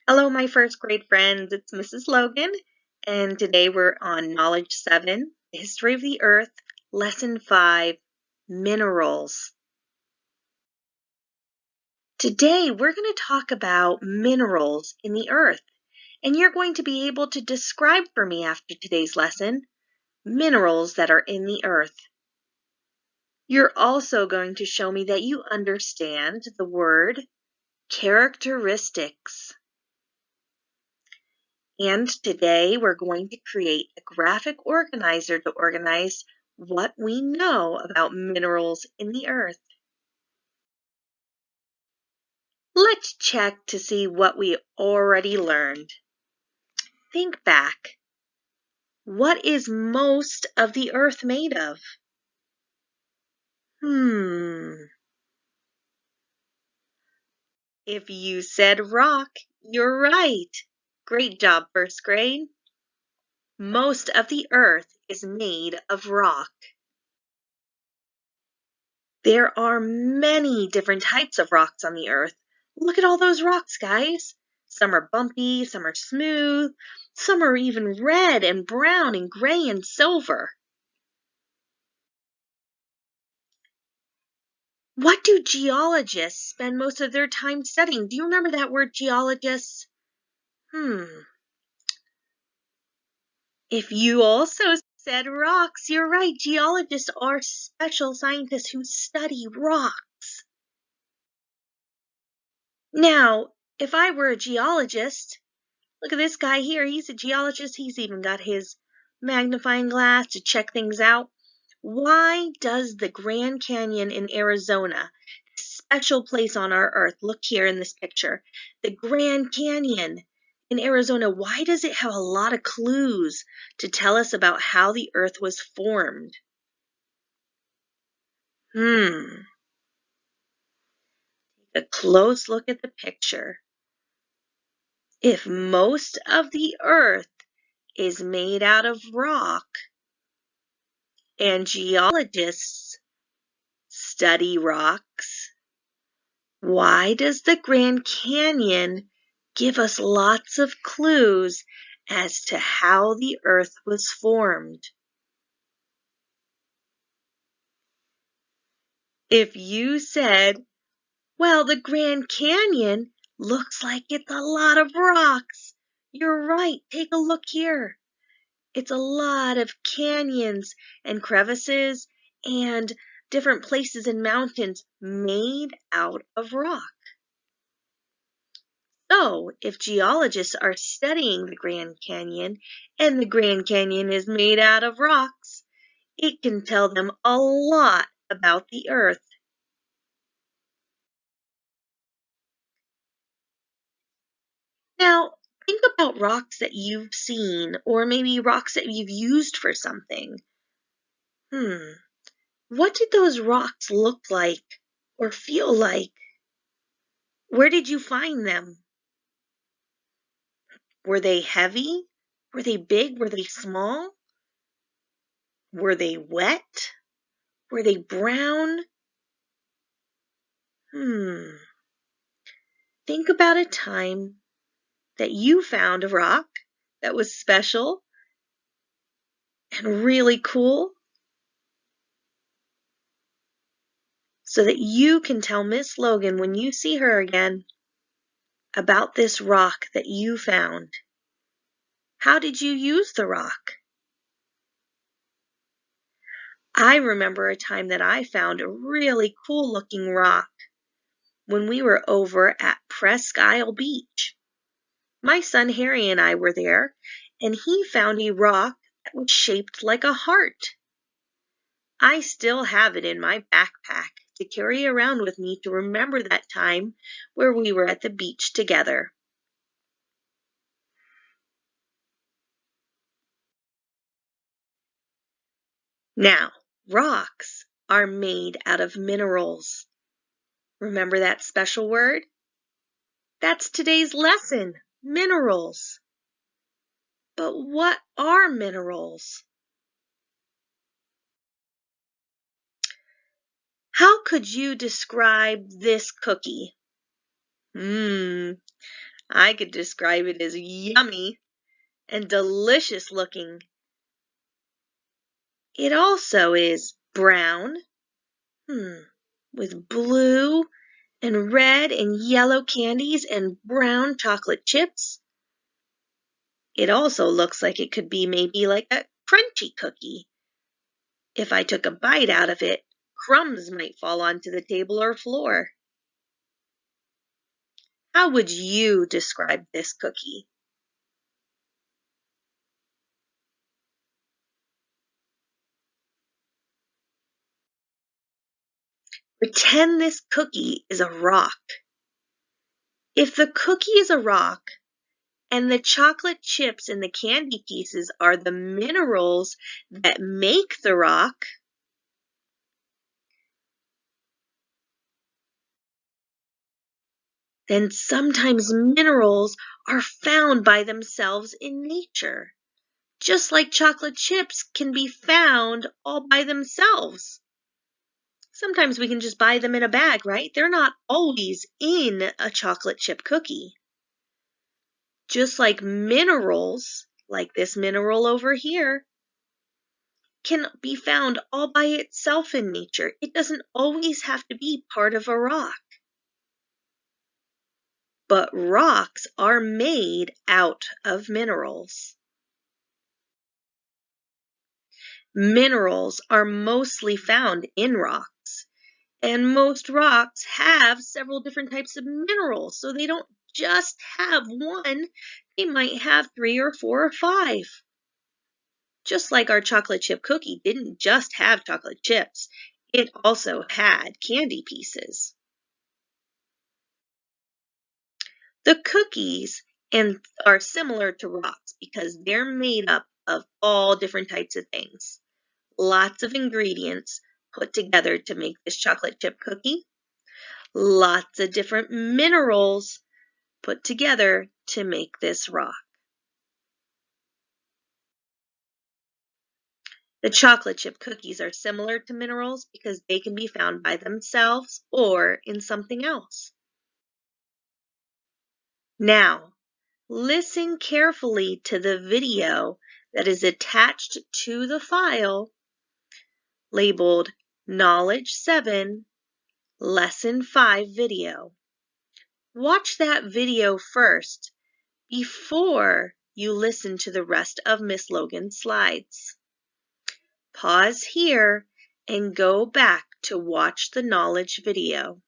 Hello, my first grade friends. It's Mrs. Logan, and today we're on Knowledge 7, History of the Earth, Lesson 5, Minerals. Today we're going to talk about minerals in the earth, and you're going to be able to describe for me after today's lesson minerals that are in the earth. You're also going to show me that you understand the word characteristics. And today we're going to create a graphic organizer to organize what we know about minerals in the earth. Let's check to see what we already learned. Think back. What is most of the earth made of? If you said rock, you're right. Great job, first grade. Most of the earth is made of rock. There are many different types of rocks on the earth. Look at all those rocks, guys. Some are bumpy, some are smooth, some are even red and brown and gray and silver. What do geologists spend most of their time studying? Do you remember that word, geologists? If you also said rocks, you're right. Geologists are special scientists who study rocks. Now, if I were a geologist, look at this guy here. He's a geologist. He's even got his magnifying glass to check things out. Why does the Grand Canyon in Arizona, a special place on our earth, look here in this picture, the Grand Canyon in Arizona, why does it have a lot of clues to tell us about how the earth was formed? Take a close look at the picture. If most of the earth is made out of rock, and geologists study rocks, why does the Grand Canyon give us lots of clues as to how the earth was formed? If you said, well, the Grand Canyon looks like it's a lot of rocks, you're right. Take a look here. It's a lot of canyons and crevices and different places and mountains made out of rock. So, if geologists are studying the Grand Canyon and the Grand Canyon is made out of rocks, it can tell them a lot about the earth. Now, think about rocks that you've seen, or maybe rocks that you've used for something. What did those rocks look like or feel like? Where did you find them? Were they heavy? Were they big? Were they small? Were they wet? Were they brown? Think about a time that you found a rock that was special and really cool so that you can tell Miss Logan when you see her again about this rock that you found. How did you use the rock? I remember a time that I found a really cool looking rock when we were over at Presque Isle Beach. My son Harry and I were there, and he found a rock that was shaped like a heart. I still have it in my backpack to carry around with me to remember that time where we were at the beach together. Now, rocks are made out of minerals. Remember that special word? That's today's lesson, minerals. But what are minerals? How could you describe this cookie? I could describe it as yummy and delicious looking. It also is brown, with blue and red and yellow candies and brown chocolate chips. It also looks like it could be maybe like a crunchy cookie. If I took a bite out of it, crumbs might fall onto the table or floor. How would you describe this cookie? Pretend this cookie is a rock. If the cookie is a rock and the chocolate chips and the candy pieces are the minerals that make the rock, then sometimes minerals are found by themselves in nature, just like chocolate chips can be found all by themselves. Sometimes we can just buy them in a bag, right? They're not always in a chocolate chip cookie. Just like minerals, like this mineral over here, can be found all by itself in nature. It doesn't always have to be part of a rock. But rocks are made out of minerals. Minerals are mostly found in rocks, and most rocks have several different types of minerals, so they don't just have one, they might have 3 or 4 or 5. Just like our chocolate chip cookie didn't just have chocolate chips, it also had candy pieces. The cookies are similar to rocks because they're made up of all different types of things. Lots of ingredients put together to make this chocolate chip cookie. Lots of different minerals put together to make this rock. The chocolate chip cookies are similar to minerals because they can be found by themselves or in something else. Now, listen carefully to the video that is attached to the file labeled Knowledge 7, Lesson 5 video. Watch that video first before you listen to the rest of Miss Logan's slides. Pause here and go back to watch the knowledge video.